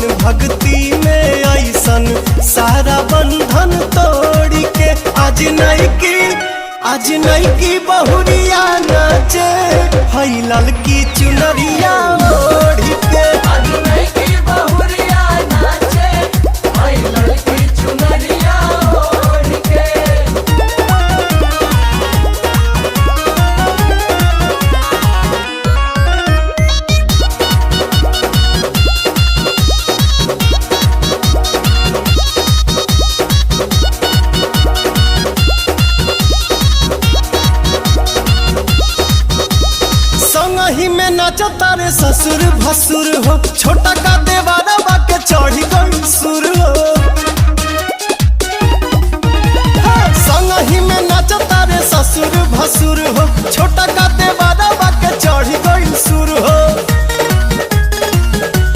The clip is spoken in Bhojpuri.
मन भक्ति में ऐसन सारा बंधन तोड़ के आज नहीं की बहुरिया नाचे हई ललकी चुनरिया ओढ़ के। आज नहीं की बहुरिया नाचे हई ललकी चुनरिया ओढ़ के। संगही में नाचता रे ससुर भसुर हो छोटा